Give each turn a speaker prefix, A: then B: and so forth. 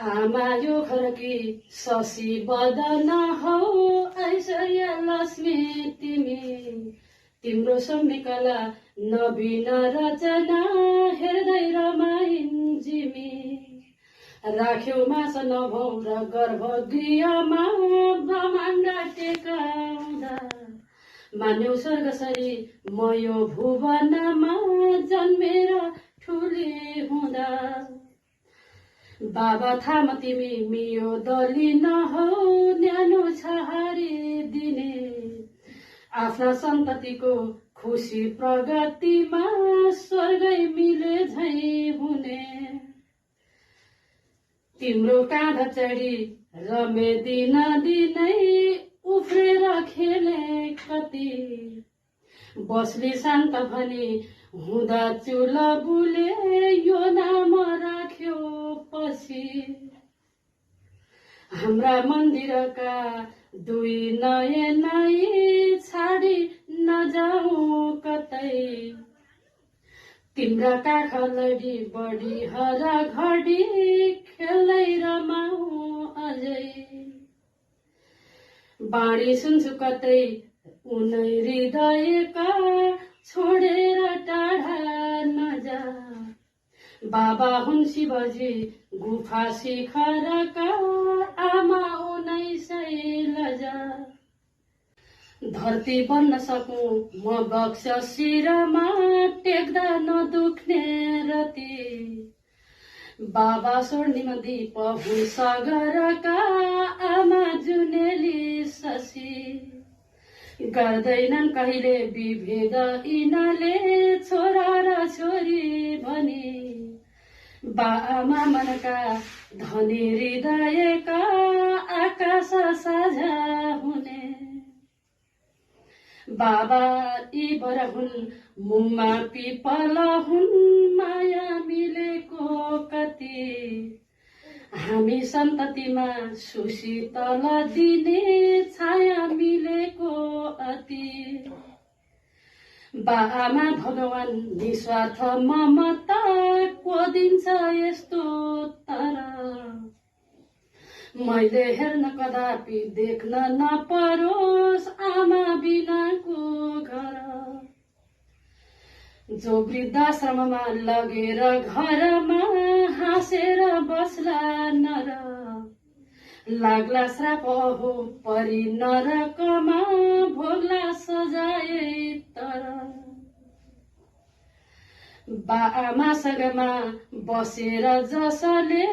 A: आमा यो घरकी शशी बदन हौ ऐश्वर्य लक्ष्मी तिमी तिम्रो सौम्य कला नवीन रचना हेर्दै रमाइन् जिमी राख्यौ मास नभौ र गर्भगृहमा ब्रह्माण्ड टेकाउँदा मान्यौ स्वर्गसरी म यो भुवनमा जन्मेर ठुली हुँदा बाबा थाम तिमी मियो दली नहौ न्यानो छहारी दिने आफ्ना सन्ततिको खुसी प्रगतिमा स्वर्गै मिले झै हुने तिम्रो काँध चढी रमे दिन दिनै उफ्रेर खेले कति बस्ली शान्त भनी हुँदा चुल बुले यो नाम राख्यो पछि हाम्रा मन्दिरका दुई नयनै छाडी नजाऊ कतै तिम्रा काख लडी बढी हर घडी खेल्दै रमाऊ अझै बाणी सुन्छु कतै उनै हृदयका छोडेर टाढा नजा बाबा हुन् शिवजी गुफा शिखरका आमा उनै शैलजा धरती बन्न सकूं म बक्स शिरमा टेक्दा नदुख्ने रति बाबा स्वर्णिम दीप हुन् सागरका आमा जुनेली शशी गर्दैनन् कहिले विभेद यिनले छोरा र छोरी भनी बाआमा मनका धनी हृदयका आकाश साझा हुने बाबा यी बर हुन् मुङमा पिपल हुन् माया मिलेको कति हामी सन्ततिमा सुशीतल दिने छाया मिलेको अति बाआमा भगवान निस्वार्थ ममता को दिन्छ यस्तो तर मैले हेर्न कदापि देख्न नपरोस् आमा बिनाको घर जो वृद्धाश्रममा लगेर घरमा हाँसेर बस्ला नर लाग्ला श्राप हो परि नरकमा भोग्ला सजाय तर बाआमा सँगमा बसेर जसले